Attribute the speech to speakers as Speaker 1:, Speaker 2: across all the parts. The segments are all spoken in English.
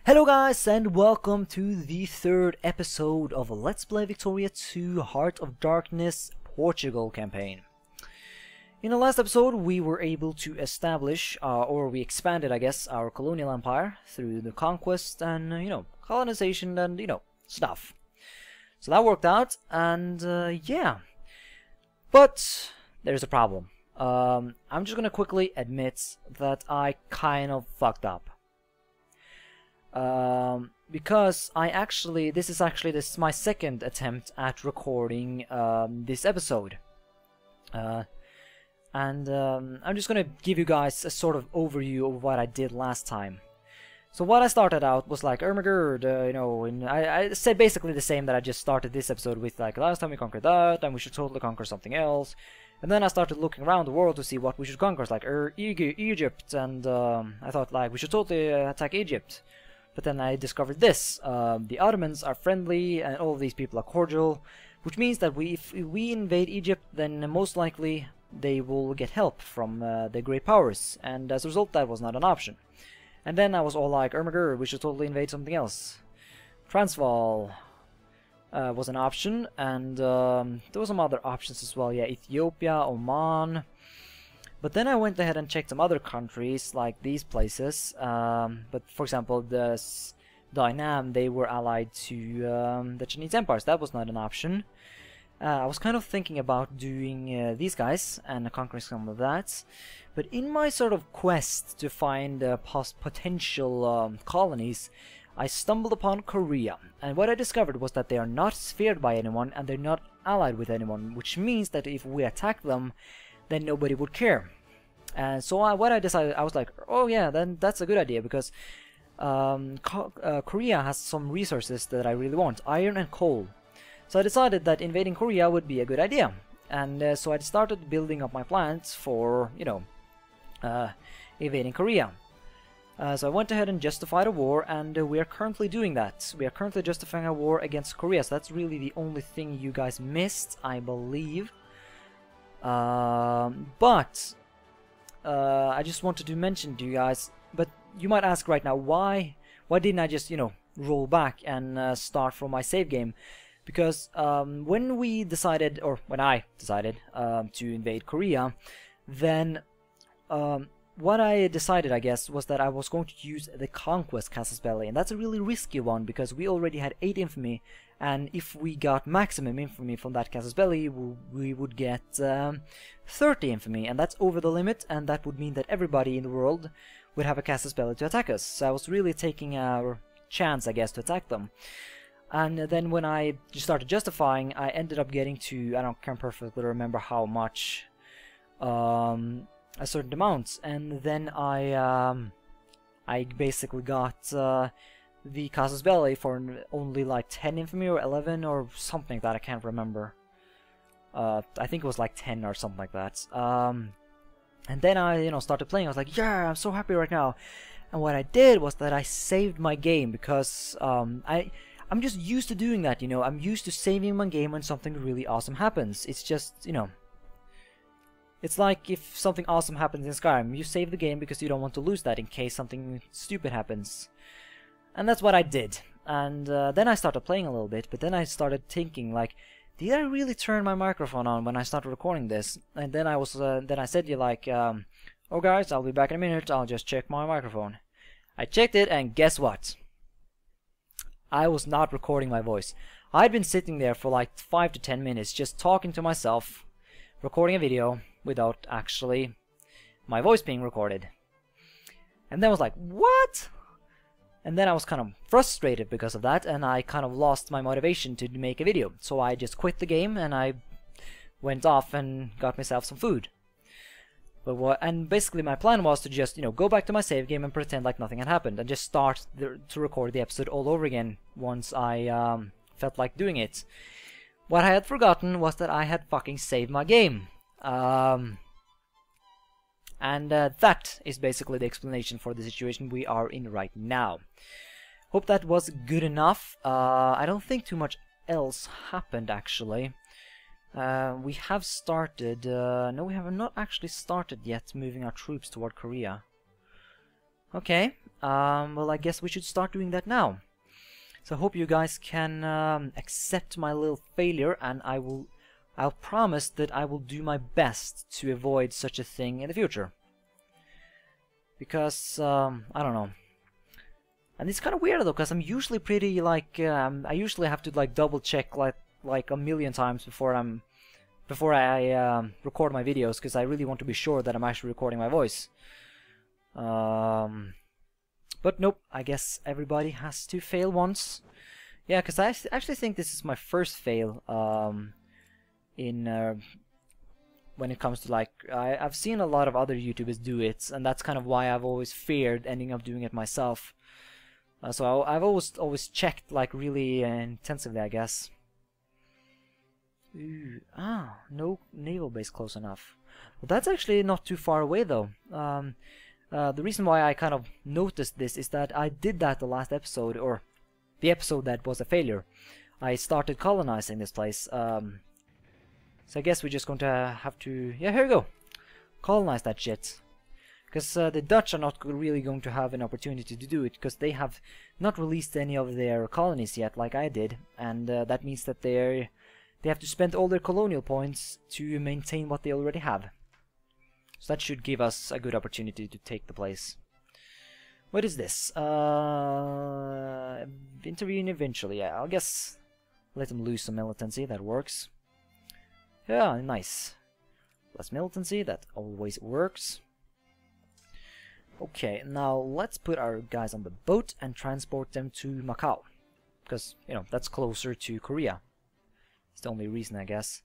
Speaker 1: Hello guys and welcome to the third episode of Let's Play Victoria 2 Heart of Darkness Portugal campaign. In the last episode we were able to establish, or we expanded I guess, our colonial empire through the conquest and, colonization and, stuff. So that worked out and, yeah. But there's a problem. I'm just gonna quickly admit that I kind of fucked up. Because this is my second attempt at recording this episode, and I'm just gonna give you guys a sort of overview of what I did last time. So what I started out was like, Ermagerd, and I said basically the same that I just started this episode with, like, last time we conquered that, and we should totally conquer something else. And then I started looking around the world to see what we should conquer, like Egypt, and I thought like we should totally attack Egypt. But then I discovered this. The Ottomans are friendly and all of these people are cordial, which means that if we invade Egypt, then most likely they will get help from the great powers, and as a result that was not an option. And then I was all like, Ermagerd, we should totally invade something else. Transvaal was an option, and there were some other options as well, yeah, Ethiopia, Oman. But then I went ahead and checked some other countries, like these places. But for example, the Dainam, they were allied to the Chinese empires. That was not an option. I was kind of thinking about doing these guys and conquering some of that. But in my sort of quest to find potential colonies, I stumbled upon Korea. And what I discovered was that they are not feared by anyone and they're not allied with anyone, which means that if we attack them, then nobody would care. And so what I decided, I was like, oh yeah, then that's a good idea, because Korea has some resources that I really want, iron and coal. So I decided that invading Korea would be a good idea, and so I started building up my plans for, invading Korea. So I went ahead and justified a war, and we are currently doing that. We are currently justifying a war against Korea, so that's really the only thing you guys missed, I believe. But I just wanted to mention to you guys, but you might ask right now, why didn't I just, roll back and start from my save game? Because when I decided to invade Korea, then what I decided, I guess, was that I was going to use the Conquest Casus Belli, and that's a really risky one because we already had 8 infamy, and if we got maximum infamy from that Casus Belli, we would get 30 infamy, and that's over the limit, and that would mean that everybody in the world would have a Casus Belli to attack us. So I was really taking a chance, I guess, to attack them. And then when I started justifying, I ended up getting to, I can't perfectly remember how much, a certain amount, and then I basically got the Casus Belli for only like 10 infamy or 11 or something like that. I can't remember. I think it was like 10 or something like that. And then I started playing. I was like, yeah, I'm so happy right now. And what I did was that I saved my game, because I'm just used to doing that. I'm used to saving my game when something really awesome happens. It's just, it's like if something awesome happens in Skyrim, you save the game because you don't want to lose that in case something stupid happens. And that's what I did. And then I started playing a little bit, but then I started thinking, like, did I really turn my microphone on when I started recording this? And then I said to you, like, oh guys, I'll be back in a minute, I'll just check my microphone. I checked it, and guess what? I was not recording my voice. I'd been sitting there for like 5 to 10 minutes just talking to myself, recording a video without actually my voice being recorded. And then I was like, what? And then I was kind of frustrated because of that, and I kind of lost my motivation to make a video. So I just quit the game and I went off and got myself some food. And basically my plan was to just, go back to my save game and pretend like nothing had happened, and just start to record the episode all over again once I felt like doing it. What I had forgotten was that I had fucking saved my game. And that is basically the explanation for the situation we are in right now. Hope that was good enough. I don't think too much else happened, actually. We have started... no, we have not actually started yet moving our troops toward Korea. Okay, well, I guess we should start doing that now. So I hope you guys can accept my little failure, and I'll promise that I will do my best to avoid such a thing in the future. Because, I don't know. And it's kind of weird though, because I'm usually pretty like, I usually have to like double check like a million times before I record my videos, because I really want to be sure that I'm actually recording my voice. But nope, I guess everybody has to fail once. Yeah, because I actually think this is my first fail when it comes to like, I've seen a lot of other YouTubers do it, and that's kind of why I've always feared ending up doing it myself. So I've always checked like really intensively, I guess. Ooh, no naval base close enough. Well, that's actually not too far away though. The reason why I kind of noticed this is that I did that the last episode, or the episode that was a failure. I started colonizing this place. So I guess we're just going to have to... Yeah, here we go. Colonize that shit. Because the Dutch are not really going to have an opportunity to do it, because they have not released any of their colonies yet, like I did. And that means that they have to spend all their colonial points to maintain what they already have. So that should give us a good opportunity to take the place. What is this? Intervene eventually. Yeah, I'll guess let them lose some militancy. That works. Yeah, nice. Less militancy. That always works. Okay, now let's put our guys on the boat and transport them to Macau. Because, you know, that's closer to Korea. It's the only reason, I guess.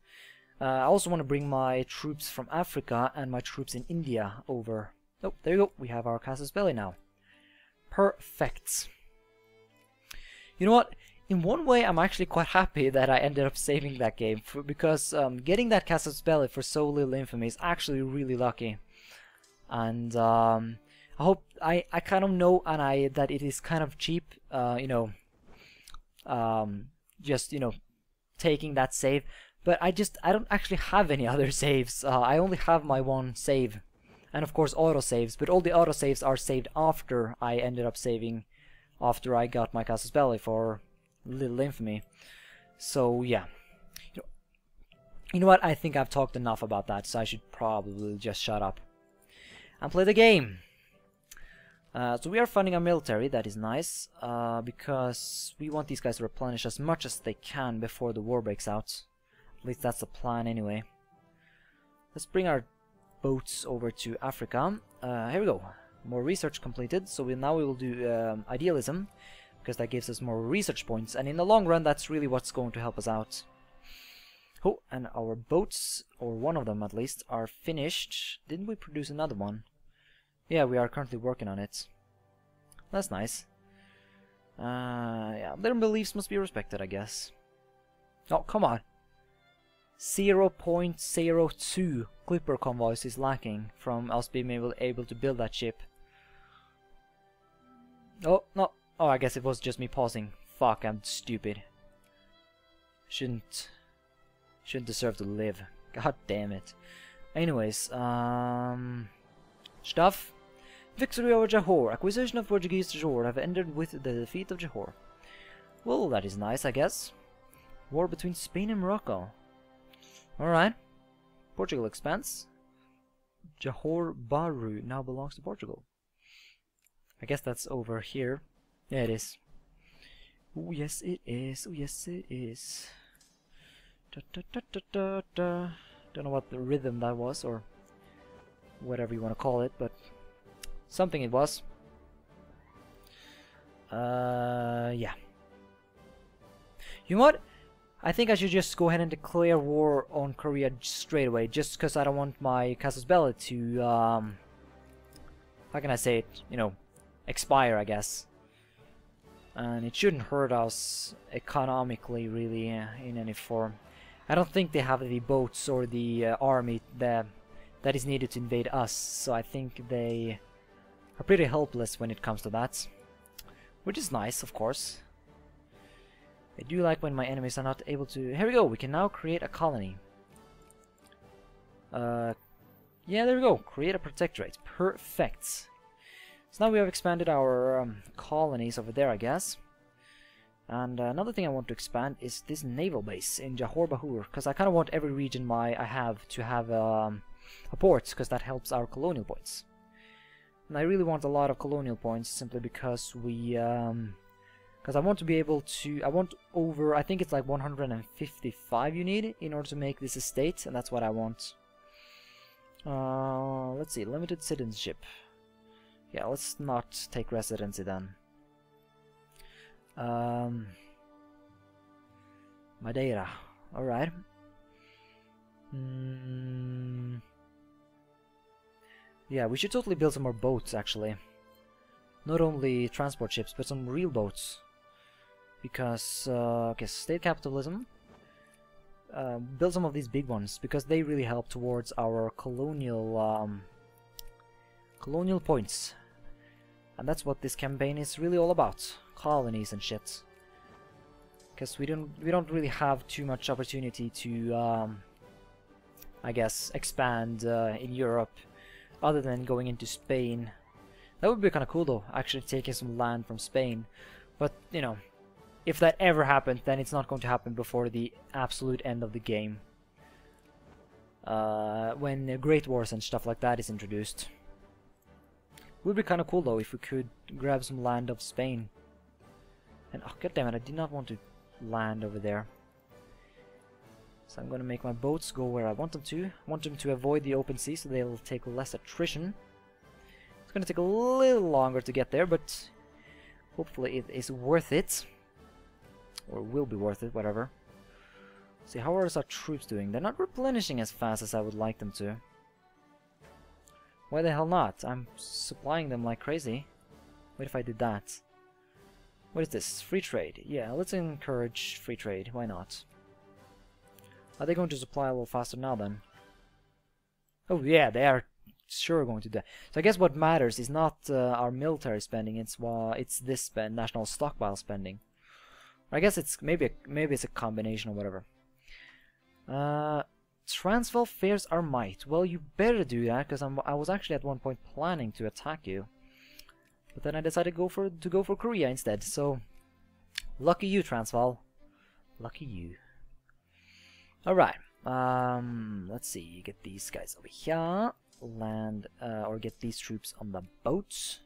Speaker 1: I also want to bring my troops from Africa and my troops in India over. Oh, there you go. We have our casus belli now. Perfect. You know what? In one way, I'm actually quite happy that I ended up saving that game, because getting that casus belli for so little infamy is actually really lucky. And I hope I kind of know that it is kind of cheap. You know, just, you know, taking that save. But I don't actually have any other saves. I only have my one save. And of course autosaves, but all the autosaves are saved after I ended up saving, after I got my casus belli for little infamy. So yeah. You know what, I think I've talked enough about that, so I should probably just shut up and play the game. So we are funding our military, that is nice, because we want these guys to replenish as much as they can before the war breaks out. At least that's the plan anyway. Let's bring our boats over to Africa. Here we go. More research completed. So now we will do idealism, because that gives us more research points. And in the long run, that's really what's going to help us out. Oh, and our boats, or one of them at least, are finished. Didn't we produce another one? Yeah, we are currently working on it. That's nice. Yeah, their beliefs must be respected, I guess. Oh, come on. 0.02 Clipper convoys is lacking from us being able to build that ship. Oh, no. Oh, I guess it was just me pausing. Fuck, I'm stupid. Shouldn't deserve to live. God damn it. Anyways, stuff. Victory over Johor. Acquisition of Portuguese Johor have ended with the defeat of Johor. Well, that is nice, I guess. War between Spain and Morocco. Alright. Portugal expands. Johor Bahru now belongs to Portugal. I guess that's over here. Yeah, it is. Oh, yes, it is. Oh, yes, it is. Da, da, da, da, da, da. Don't know what the rhythm that was, or whatever you want to call it, but something it was. Yeah. You know what? I think I should just go ahead and declare war on Korea straight away, just because I don't want my casus belli to, how can I say it, you know, expire, I guess. And it shouldn't hurt us economically, really, in any form. I don't think they have the boats or the army that is needed to invade us, so I think they are pretty helpless when it comes to that. Which is nice, of course. I do like when my enemies are not able to... Here we go, we can now create a colony. Yeah, there we go, create a protectorate. Perfect. So now we have expanded our colonies over there, I guess. And another thing I want to expand is this naval base in Johor Bahru, because I kind of want every region I have to have a port, because that helps our colonial points. And I really want a lot of colonial points simply because because I want to be able to, I think it's like 155 you need in order to make this estate, and that's what I want. Let's see, limited citizenship. Yeah, let's not take residency then. Madeira, alright. Yeah, we should totally build some more boats actually. Not only transport ships, but some real boats. Because, okay, state capitalism. Build some of these big ones, because they really help towards our colonial points. And that's what this campaign is really all about. Colonies and shit. Because we don't really have too much opportunity to, I guess, expand in Europe, other than going into Spain. That would be kind of cool though, actually taking some land from Spain. But, you know, if that ever happened, then it's not going to happen before the absolute end of the game. When Great Wars and stuff like that is introduced. Would be kind of cool though if we could grab some land of Spain. And oh goddammit, I did not want to land over there. So I'm gonna make my boats go where I want them to. I want them to avoid the open sea so they'll take less attrition. It's gonna take a little longer to get there, but hopefully it is worth it. Or will be worth it, whatever. See, how are our troops doing? They're not replenishing as fast as I would like them to. Why the hell not? I'm supplying them like crazy. What if I did that? What is this? Free trade. Yeah, let's encourage free trade. Why not? Are they going to supply a little faster now then? Oh yeah, they are sure going to do that. So I guess what matters is not our military spending, it's this national stockpile spending. I guess it's maybe it's a combination or whatever. Transvaal fears our might. Well, you better do that, because I was actually at one point planning to attack you, but then I decided to go for Korea instead. So lucky you, Transvaal. Lucky you. All right. Let's see. Get these guys over here. Land or get these troops on the boats,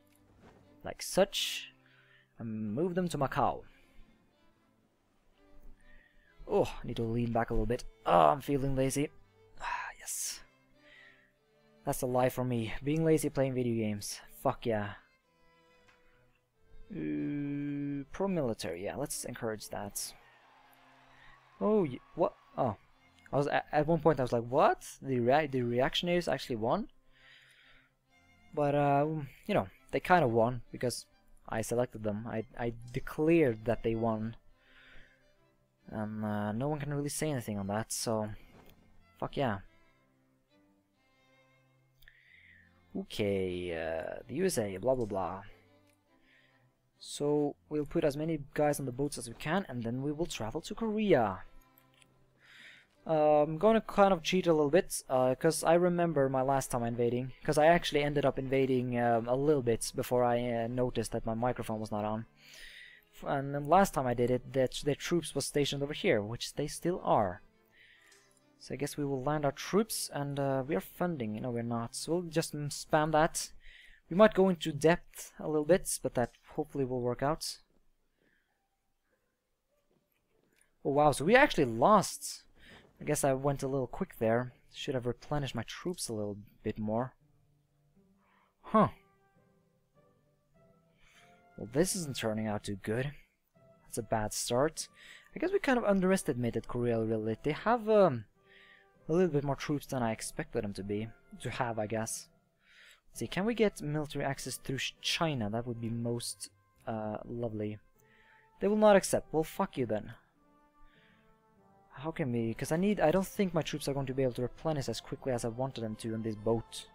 Speaker 1: like such, and move them to Macau. Oh, I need to lean back a little bit. Oh, I'm feeling lazy. Ah, yes. That's a lie from me. Being lazy playing video games. Fuck yeah. Pro-military. Yeah, let's encourage that. Oh, what? Oh. I was at one point I was like, what? The reactionaries actually won? But, you know, they kind of won because I selected them. I declared that they won. And no one can really say anything on that, so fuck yeah. Okay, the USA, blah blah blah. So we'll put as many guys on the boats as we can, and then we will travel to Korea. I'm going to kind of cheat a little bit, because I remember my last time invading, because I actually ended up invading a little bit before I noticed that my microphone was not on. And then last time I did it, their troops was stationed over here, which they still are. So I guess we will land our troops, and we are funding. No, we're not. So we'll just spam that. We might go into depth a little bit, but that hopefully will work out. Oh wow, so we actually lost. I guess I went a little quick there. Should have replenished my troops a little bit more. Huh. Well, this isn't turning out too good. That's a bad start. I guess we kind of underestimated Korea, really. They have a little bit more troops than I expected them to have, I guess. Let's see, can we get military access through China? That would be most lovely. They will not accept. Well, fuck you then. How can we? Because I don't think my troops are going to be able to replenish as quickly as I wanted them to on this boat.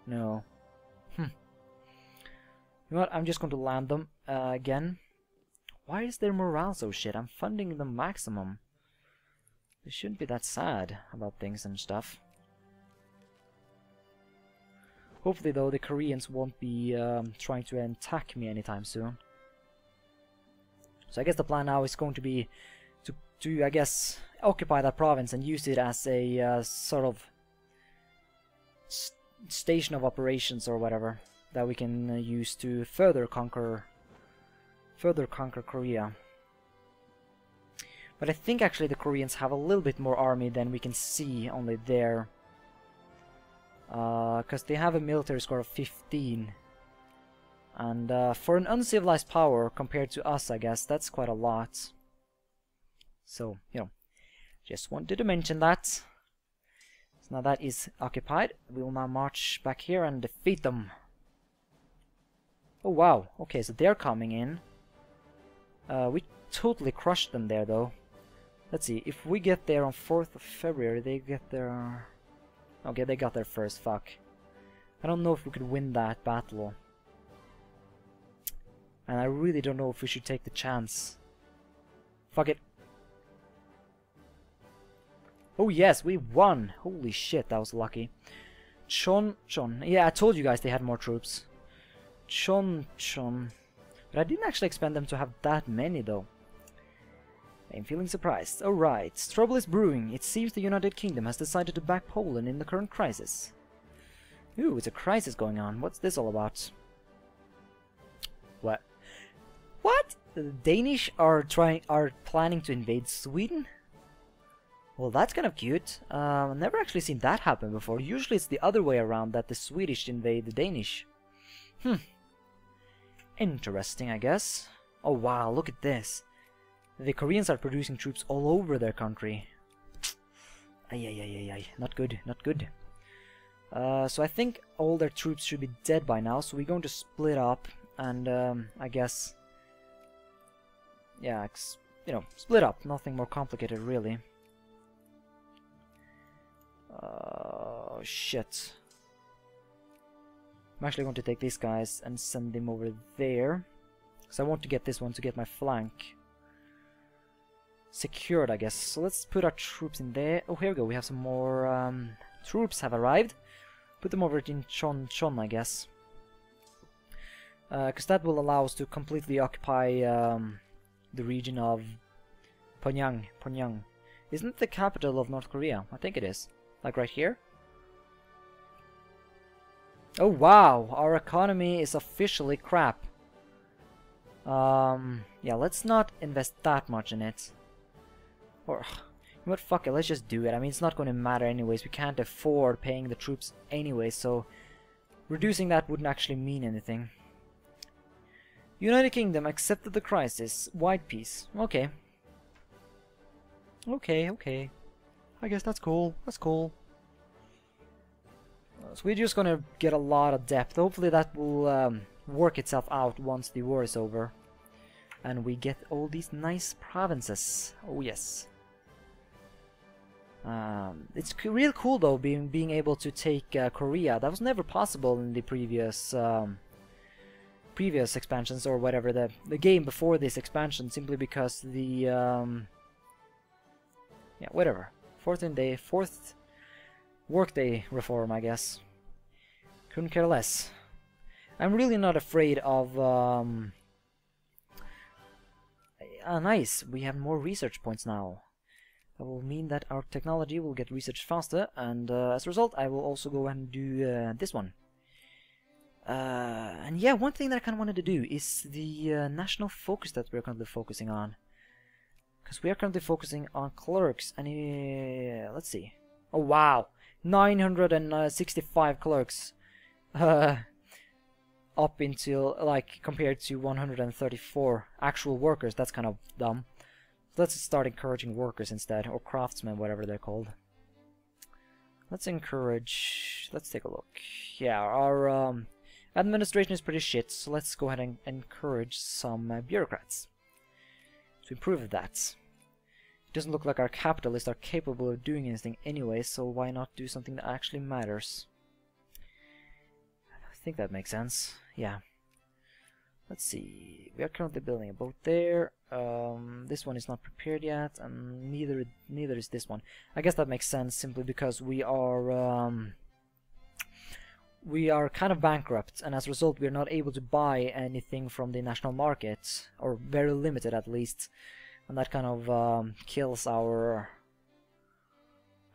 Speaker 1: No. You know what? I'm just going to land them again. Why is their morale so shit? I'm funding them maximum. They shouldn't be that sad about things and stuff. Hopefully, though, the Koreans won't be trying to attack me anytime soon. So I guess the plan now is going to be to I guess, occupy that province and use it as a sort of station of operations or whatever that we can use to further conquer Korea. But I think actually the Koreans have a little bit more army than we can see only there. Because they have a military score of 15. And for an uncivilized power compared to us, I guess, that's quite a lot. So, you know, just wanted to mention that. So now that is occupied. We will now march back here and defeat them. Oh wow, okay, so they're coming in. We totally crushed them there, though. Let's see, if we get there on 4th of February, they get there... Okay, they got there first, fuck. I don't know if we could win that battle. And I really don't know if we should take the chance. Fuck it. Oh yes, we won! Holy shit, that was lucky. Chon. Yeah, I told you guys they had more troops. Chon. But I didn't actually expect them to have that many, though. I'm feeling surprised. Alright, trouble is brewing. It seems the United Kingdom has decided to back Poland in the current crisis. Ooh, it's a crisis going on. What's this all about? What? What? The Danish are planning to invade Sweden? Well, that's kind of cute. I've never actually seen that happen before. Usually it's the other way around, that the Swedish invade the Danish. Interesting, I guess. Oh wow, look at this. The Koreans are producing troops all over their country. Ay. Not good, not good. So I think all their troops should be dead by now, so we're going to split up and, I guess... Yeah, you know, split up. Nothing more complicated, really. Shit. I'm actually going to take these guys and send them over there. Because I want to get this one to get my flank secured, I guess. So let's put our troops in there. Oh, here we go. We have some more troops have arrived. Put them over in Chon, I guess. Because that will allow us to completely occupy the region of Pyongyang. Isn't it the capital of North Korea? I think it is. Like right here. Oh wow, our economy is officially crap. Yeah, let's not invest that much in it. Or, you know what, fuck it, let's just do it. I mean, it's not going to matter anyways. We can't afford paying the troops anyway, so reducing that wouldn't actually mean anything. United Kingdom accepted the crisis. White peace. Okay. Okay. I guess that's cool. That's cool. So we're just gonna get a lot of depth. Hopefully that will work itself out once the war is over. And we get all these nice provinces. Oh yes. It's real cool though, being able to take Korea. That was never possible in the previous expansions or whatever, the game before this expansion, simply because the yeah, whatever. Fourth workday reform, I guess. Couldn't care less. I'm really not afraid of nice, we have more research points now. That will mean that our technology will get researched faster, and as a result I will also go and do this one. And yeah, one thing that I kind of wanted to do is the national focus that we're currently focusing on. Because we are currently focusing on clerks, and let's see. Oh wow, 965 clerks. Up until, like, compared to 134 actual workers. That's kind of dumb. So let's start encouraging workers instead, or craftsmen, whatever they're called. Let's encourage... Let's take a look. Yeah, our administration is pretty shit, so let's go ahead and encourage some bureaucrats to improve that. It doesn't look like our capitalists are capable of doing anything anyway, so why not do something that actually matters? I think that makes sense. Yeah. Let's see. We are currently building a boat there. This one is not prepared yet, and neither is this one. I guess that makes sense simply because we are we are kind of bankrupt, and as a result we are not able to buy anything from the national market, or very limited at least, and that kind of kills our,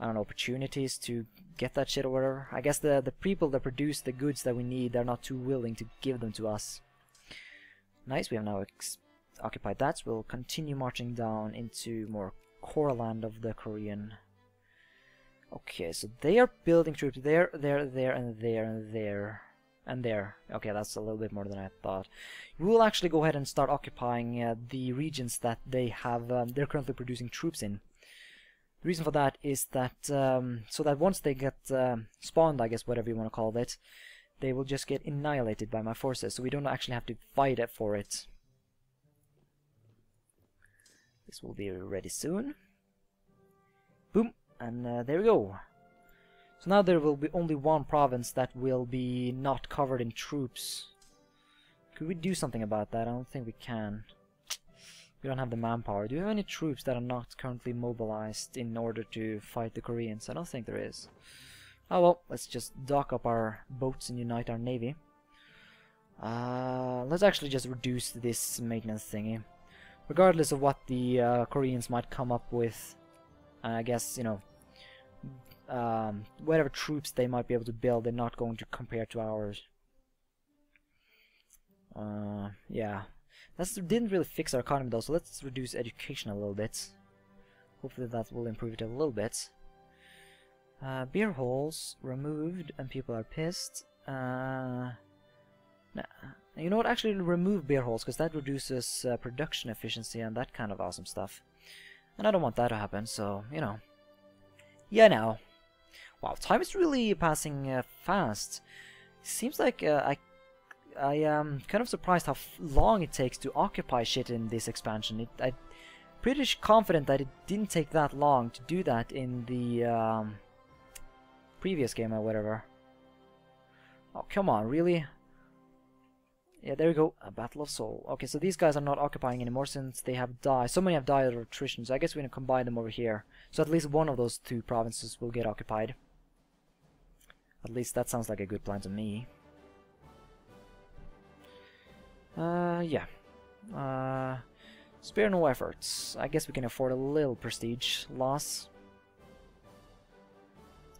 Speaker 1: I don't know, opportunities to get that shit or whatever. I guess the people that produce the goods that we need, they're not too willing to give them to us. Nice, we have now occupied that, so we'll continue marching down into more core land of the Korean. Okay, so they are building troops there, and there, and there. Okay, that's a little bit more than I thought. We will actually go ahead and start occupying the regions that they have, they're currently producing troops in. The reason for that is that, so that once they get spawned, I guess, whatever you want to call it, they will just get annihilated by my forces, so we don't actually have to fight for it. This will be ready soon. Boom! And there we go. So now there will be only one province that will be not covered in troops. Could we do something about that? I don't think we can. We don't have the manpower. Do we have any troops that are not currently mobilized in order to fight the Koreans? I don't think there is. Oh well, let's just dock up our boats and unite our navy. Let's actually just reduce this maintenance thingy. Regardless of what the Koreans might come up with, I guess, you know, whatever troops they might be able to build, they're not going to compare to ours. Yeah. That didn't really fix our economy though, so let's reduce education a little bit. Hopefully that will improve it a little bit. Beer halls removed, and people are pissed. Nah. You know what, actually remove beer halls, because that reduces production efficiency and that kind of awesome stuff. And I don't want that to happen, so, you know. Yeah, now. Wow, time is really passing fast. Seems like I am kind of surprised how long it takes to occupy shit in this expansion. I'm pretty confident that it didn't take that long to do that in the previous game or whatever. Oh, come on, really? Yeah, there we go. A Battle of Seoul. Okay, so these guys are not occupying anymore since they have died. So many have died of attrition, so I guess we're going to combine them over here. So at least one of those two provinces will get occupied. At least that sounds like a good plan to me. Yeah. Spare no efforts. I guess we can afford a little prestige loss.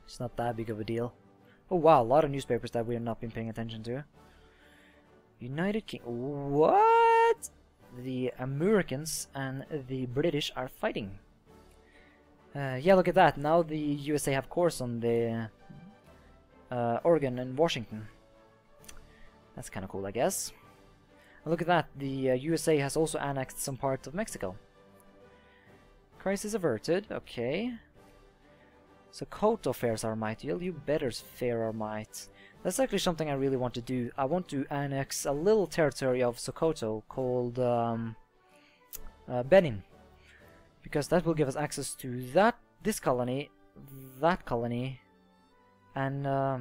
Speaker 1: It's not that big of a deal. Oh wow, a lot of newspapers that we have not been paying attention to. United Kingdom. What? The Americans and the British are fighting. Yeah, look at that. Now the USA have cores on the Oregon and Washington. That's kind of cool, I guess. And look at that. The USA has also annexed some parts of Mexico. Crisis averted. Okay. Sokoto fares our might. You better fare our might. That's actually something I really want to do. I want to annex a little territory of Sokoto called Benin, because that will give us access to this colony, that colony, and I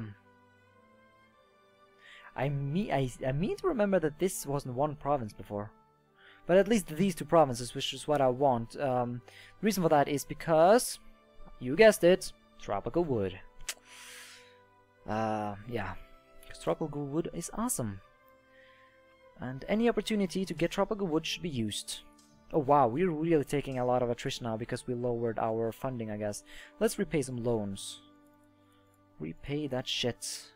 Speaker 1: mean to remember that this wasn't one province before, but at least these two provinces, which is what I want. The reason for that is because, you guessed it, tropical wood. Yeah, because tropical wood is awesome. And any opportunity to get tropical wood should be used. Oh wow, we're really taking a lot of attrition now because we lowered our funding, I guess. Let's repay some loans. Repay that shit.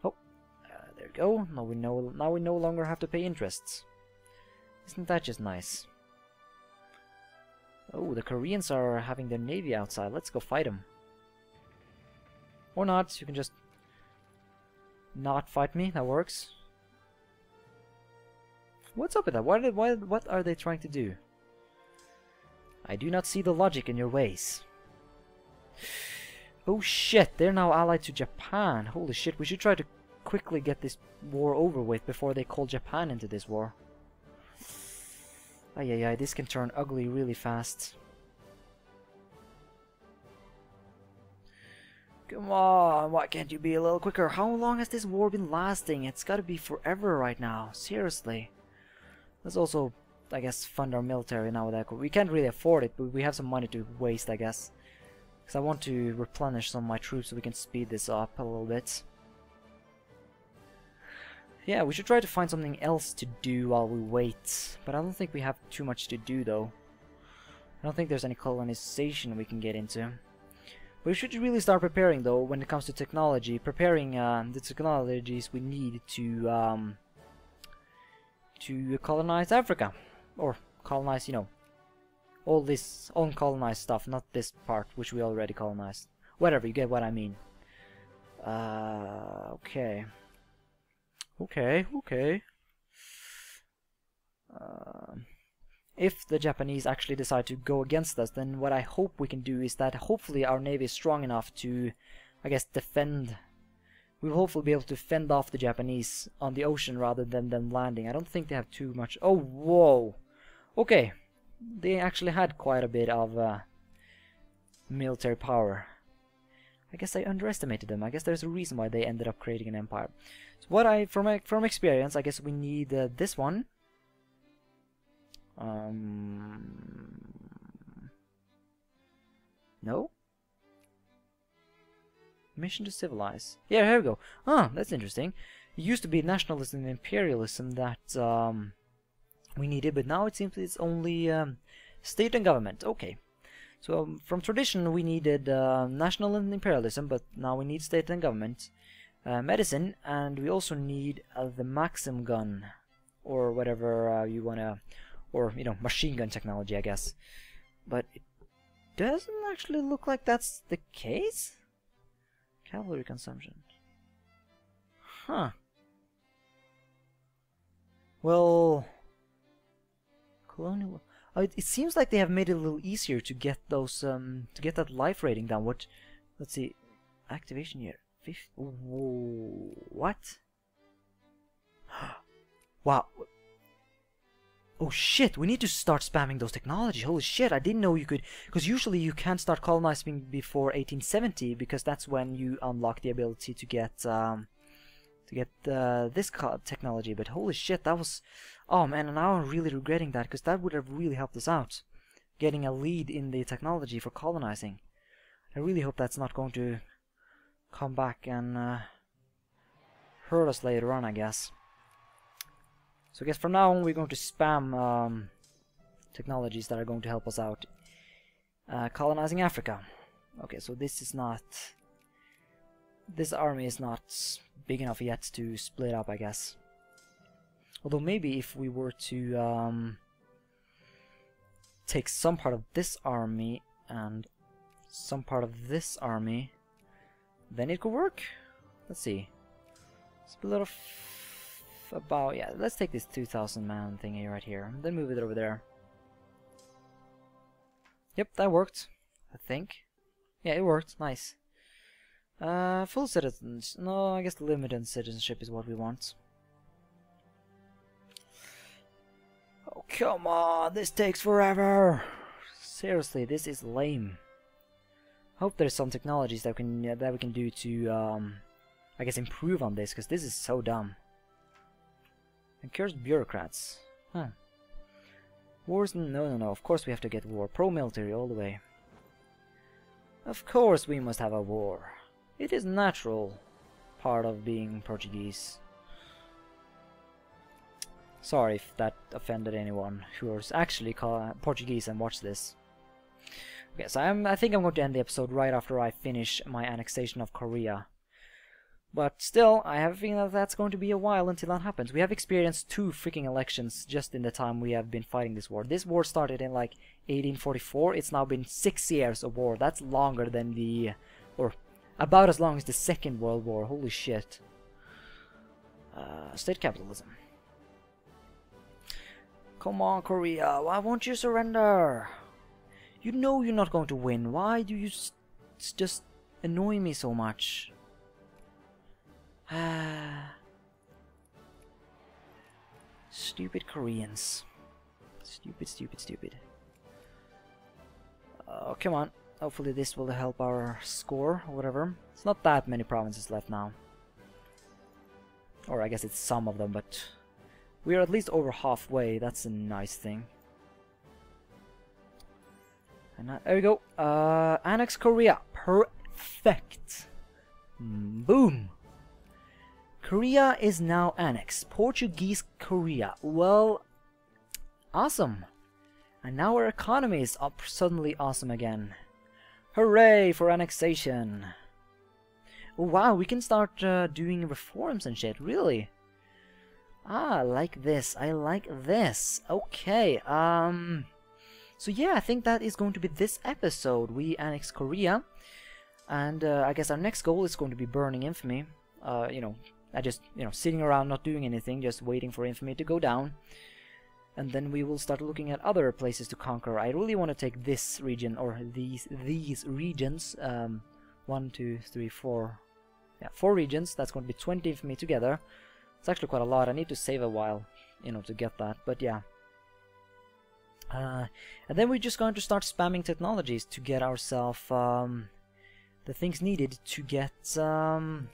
Speaker 1: Oh, there we go. Now we no longer have to pay interests. Isn't that just nice? Oh, the Koreans are having their navy outside. Let's go fight them. Or not, you can just not fight me, that works. What's up with that? What are they trying to do? I do not see the logic in your ways. Oh shit, they're now allied to Japan. Holy shit, we should try to quickly get this war over with before they call Japan into this war. Ay, this can turn ugly really fast. Come on, why can't you be a little quicker? How long has this war been lasting? It's gotta be forever right now, seriously. Let's also, I guess, fund our military now with that. We can't really afford it, but we have some money to waste, I guess. Because I want to replenish some of my troops so we can speed this up a little bit. Yeah, we should try to find something else to do while we wait. But I don't think we have too much to do though. I don't think there's any colonization we can get into. We should really start preparing though when it comes to technology. Preparing the technologies we need to colonize Africa. Or colonize, you know, all this uncolonized stuff, not this part which we already colonized. Whatever, you get what I mean. Okay. Okay. If the Japanese actually decide to go against us, then what I hope we can do is that hopefully our navy is strong enough to, I guess, defend. We'll hopefully be able to fend off the Japanese on the ocean rather than them landing. I don't think they have too much. Oh, whoa. Okay. They actually had quite a bit of military power. I guess I underestimated them. I guess there's a reason why they ended up creating an empire. So what from experience, I guess we need this one. No? Mission to civilize. Yeah, here we go. Ah, that's interesting. It used to be nationalism and imperialism that we needed, but now it seems it's only state and government. Okay. So from tradition we needed national and imperialism, but now we need state and government. Medicine, and we also need the Maxim gun, or whatever you wanna, or you know, machine gun technology, I guess. But it doesn't actually look like that's the case. Cavalry consumption. Huh. Well, colonial. It seems like they have made it a little easier to get those to get that life rating down. What? Let's see. Activation year. Whoa, what? Wow. Oh shit, we need to start spamming those technologies. Holy shit, I didn't know you could, because usually you can't start colonizing before 1870 because that's when you unlock the ability to get this technology. But holy shit, that was, oh man, and now I'm really regretting that, because that would have really helped us out, getting a lead in the technology for colonizing. I really hope that's not going to come back and hurt us later on, I guess. So I guess from now on we're going to spam technologies that are going to help us out. Colonizing Africa. Okay, so this is not... This army is not big enough yet to split up, I guess. Although maybe if we were to take some part of this army and some part of this army, then it could work. Let's see. Split off about, yeah, let's take this 2,000 man thingy right here, then move it over there. Yep, that worked, I think. Yeah, it worked, nice. Full citizens, no, I guess limited citizenship is what we want. Oh, come on, this takes forever! Seriously, this is lame. Hope there's some technologies that we can do to, I guess, improve on this, because this is so dumb. And cursed bureaucrats. Huh. Wars? No. Of course we have to get war. Pro-military all the way. Of course we must have a war. It is natural part of being Portuguese. Sorry if that offended anyone who is actually Portuguese and watched this. Okay, so I think I'm going to end the episode right after I finish my annexation of Korea. But still, I have a feeling that that's going to be a while until that happens. We have experienced 2 freaking elections just in the time we have been fighting this war. This war started in like 1844. It's now been 6 years of war. That's longer than the... or about as long as the Second World War. Holy shit. State capitalism. Come on, Korea. Why won't you surrender? You know you're not going to win. Why do you just annoy me so much? Stupid Koreans. Stupid. Oh, come on. Hopefully this will help our score or whatever. It's not that many provinces left now. Or I guess it's some of them, but we're at least over halfway. That's a nice thing. And there we go. Annex Korea. Perfect. Boom. Korea is now annexed. Portuguese Korea. Well, awesome. And now our economy is up suddenly awesome again. Hooray for annexation. Oh, wow, we can start doing reforms and shit, really? Ah, I like this. I like this. Okay, so yeah, I think that is going to be this episode. We annex Korea. And I guess our next goal is going to be burning infamy. You know, sitting around not doing anything, just waiting for infamy to go down. And then we will start looking at other places to conquer. I really want to take this region, or these regions. 1, 2, 3, 4. Yeah, 4 regions. That's going to be 20 infamy together. It's actually quite a lot. I need to save a while, you know, to get that. But yeah. And then we're just going to start spamming technologies to get ourselves the things needed to get to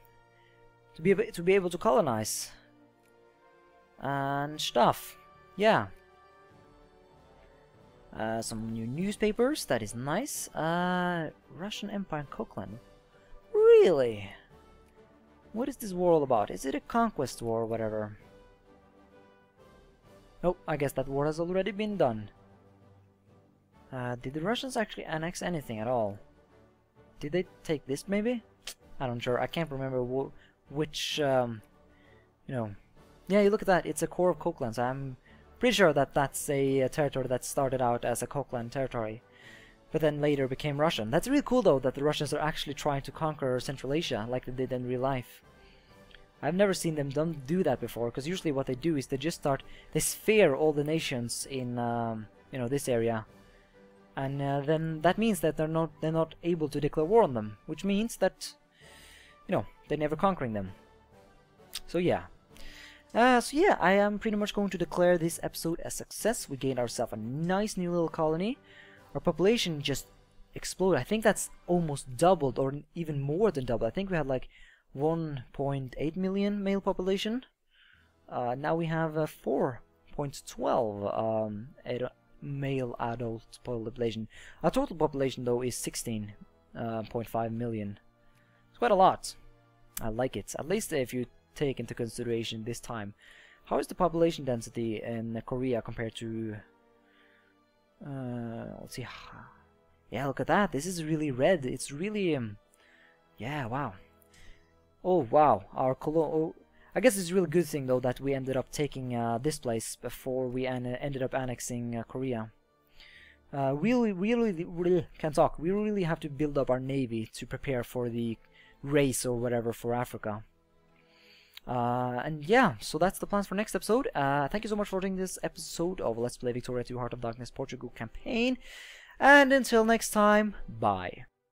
Speaker 1: be able to colonize and stuff. Yeah. Some new newspapers. That is nice. Russian Empire and Coquitlam. Really? What is this war all about? Is it a conquest war or whatever? Nope, I guess that war has already been done. Did the Russians actually annex anything at all? Did they take this maybe? I'm not sure. I can't remember which, you know. Yeah, you look at that. It's a core of Coquitlam. So I'm pretty sure that that's a territory that started out as a Coquitlam territory, but then later became Russian. That's really cool though, that the Russians are actually trying to conquer Central Asia like they did in real life. I've never seen them do that before, because usually what they do is they sphere all the nations in you know, this area, and then that means that they're not able to declare war on them, which means that, you know, they're never conquering them. So yeah. So yeah, I am pretty much going to declare this episode a success. We gained ourselves a nice new little colony. Our population just exploded. I think that's almost doubled, or even more than doubled. I think we had like 1.8 million male population. Now we have 4.12 male adult population. Our total population though is 16.5 million. It's quite a lot. I like it. At least if you take into consideration this time. How is the population density in Korea compared to let's see. Yeah, look at that. This is really red. It's really yeah, wow. Oh wow, I guess it's a really good thing though that we ended up taking this place before we ended up annexing Korea. Really can't talk. We really have to build up our navy to prepare for the race or whatever for Africa. And yeah, so that's the plans for next episode. Thank you so much for watching this episode of Let's Play Victoria 2 Heart of Darkness Portugal campaign. And until next time, bye.